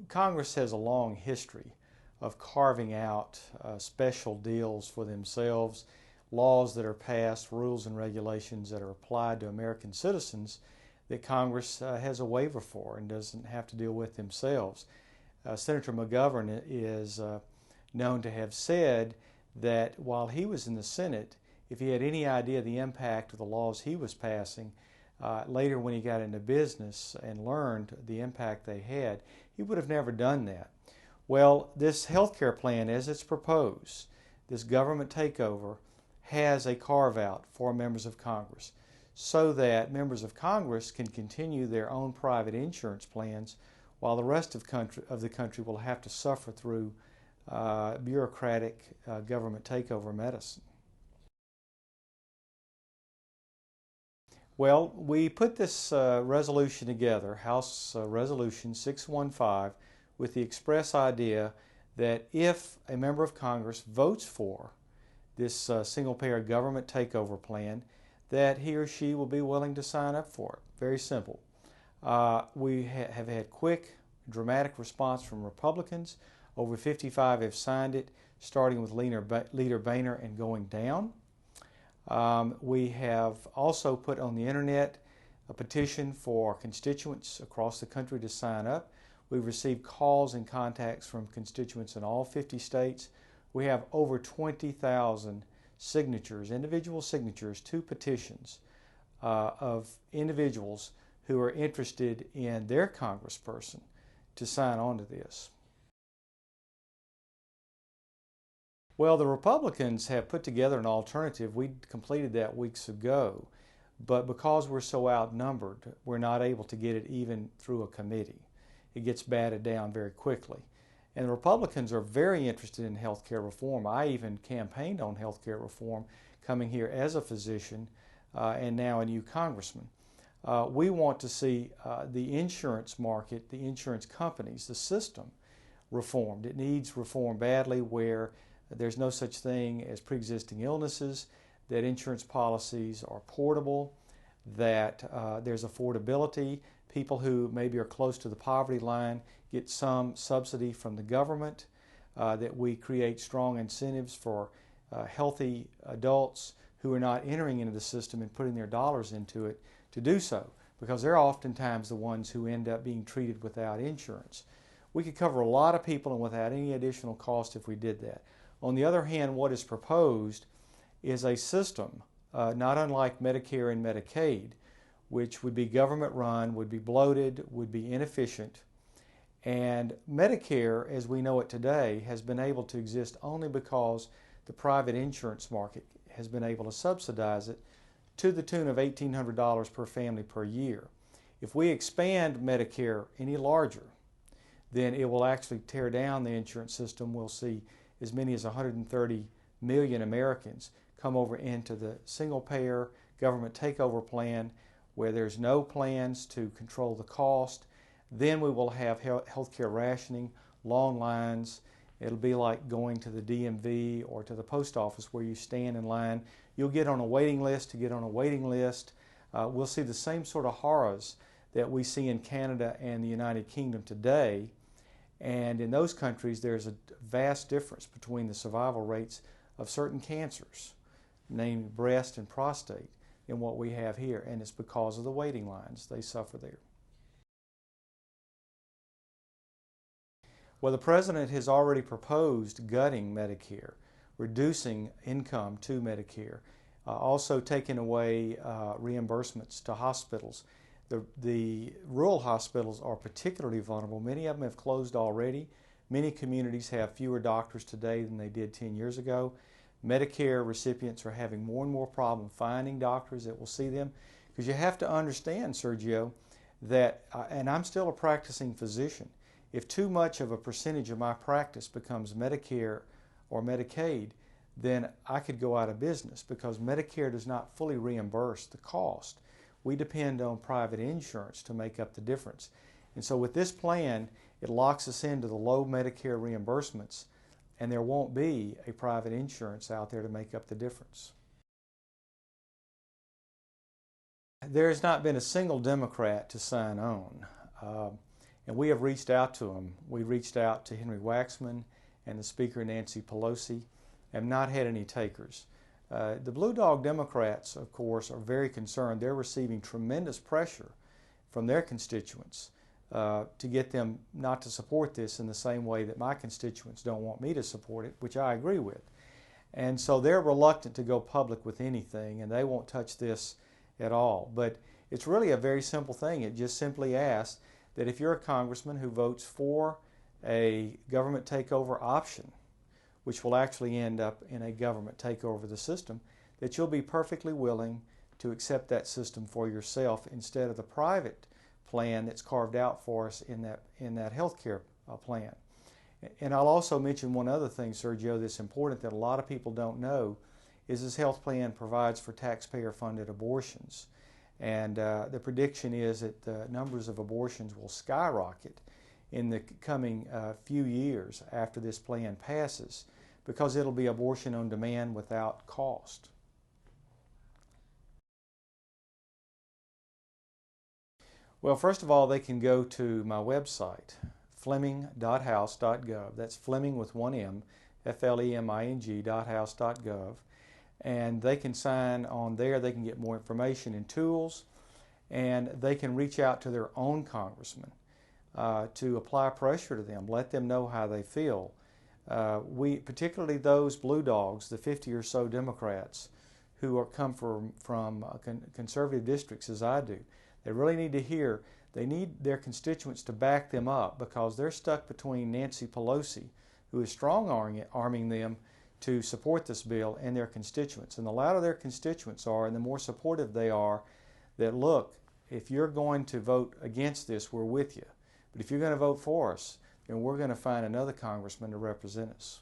Congress has a long history of carving out special deals for themselves, laws that are passed, rules and regulations that are applied to American citizens that Congress has a waiver for and doesn't have to deal with themselves. Senator McGovern is known to have said that while he was in the Senate, if he had any idea of the impact of the laws he was passing, later when he got into business and learned the impact they had, he would have never done that. Well, this health care plan, as it's proposed, this government takeover, has a carve-out for members of Congress so that members of Congress can continue their own private insurance plans while the rest of the country will have to suffer through bureaucratic government takeover medicine. Well, we put this resolution together, House Resolution 615, with the express idea that if a member of Congress votes for this single-payer government takeover plan, that he or she will be willing to sign up for it. Very simple. We have had quick, dramatic response from Republicans. Over 55 have signed it, starting with Leader Boehner and going down. We have also put on the internet a petition for constituents across the country to sign up. We've received calls and contacts from constituents in all 50 states. We have over 20,000 signatures, individual signatures to petitions of individuals who are interested in their congressperson to sign on to this. Well, the Republicans have put together an alternative. We completed that weeks ago, but because we're so outnumbered, we're not able to get it even through a committee. It gets batted down very quickly. And the Republicans are very interested in health care reform. I even campaigned on health care reform coming here as a physician and now a new congressman. We want to see the insurance market, the insurance companies, the system reformed. It needs reform badly where there's no such thing as pre-existing illnesses, that insurance policies are portable, that there's affordability. People who maybe are close to the poverty line get some subsidy from the government, that we create strong incentives for healthy adults who are not entering into the system and putting their dollars into it to do so, because they're oftentimes the ones who end up being treated without insurance. We could cover a lot of people and without any additional cost if we did that. On the other hand, what is proposed is a system not unlike Medicare and Medicaid, which would be government run, would be bloated, would be inefficient. And Medicare, as we know it today, has been able to exist only because the private insurance market has been able to subsidize it to the tune of $1,800 per family per year. If we expand Medicare any larger, then it will actually tear down the insurance system. We'll see as many as 130 million Americans come over into the single-payer government takeover plan where there's no plans to control the cost. Then we will have healthcare rationing, long lines. It'll be like going to the DMV or to the post office where you stand in line. You'll get on a waiting list to get on a waiting list. We'll see the same sort of horrors that we see in Canada and the United Kingdom today. And in those countries, there's a vast difference between the survival rates of certain cancers, namely breast and prostate, than what we have here. And it's because of the waiting lines. They suffer there. Well, the President has already proposed gutting Medicare, reducing income to Medicare, also taking away reimbursements to hospitals. The rural hospitals are particularly vulnerable. Many of them have closed already. Many communities have fewer doctors today than they did 10 years ago. Medicare recipients are having more and more problem finding doctors that will see them. Because you have to understand, Sergio, that, and I'm still a practicing physician, if too much of a percentage of my practice becomes Medicare or Medicaid, then I could go out of business because Medicare does not fully reimburse the cost. We depend on private insurance to make up the difference. And so with this plan, it locks us into the low Medicare reimbursements, and there won't be a private insurance out there to make up the difference. There has not been a single Democrat to sign on. And we have reached out to them. We reached out to Henry Waxman and the Speaker Nancy Pelosi, have not had any takers. The Blue Dog Democrats, of course, are very concerned. They're receiving tremendous pressure from their constituents to get them not to support this in the same way that my constituents don't want me to support it, which I agree with. And so they're reluctant to go public with anything, and they won't touch this at all. But it's really a very simple thing. It just simply asks that if you're a congressman who votes for a government takeover option, which will actually end up in a government takeover of the system, that you'll be perfectly willing to accept that system for yourself instead of the private plan that's carved out for us in that health care plan. And I'll also mention one other thing, Sergio, that's important that a lot of people don't know, is this health plan provides for taxpayer-funded abortions. And the prediction is that the numbers of abortions will skyrocket in the coming few years after this plan passes, because it'll be abortion on demand without cost. Well, first of all, they can go to my website, fleming.house.gov. That's Fleming with one M, Fleming.house.gov. And they can sign on there. They can get more information and tools, and they can reach out to their own congressman to apply pressure to them, let them know how they feel. Particularly those blue dogs, the 50 or so Democrats who come from conservative districts as I do, they really need to hear, they need their constituents to back them up, because they're stuck between Nancy Pelosi, who is strong-arming them to support this bill, and their constituents. And the louder their constituents are and the more supportive they are, that look, if you're going to vote against this, we're with you. But if you're going to vote for us, then we're going to find another congressman to represent us.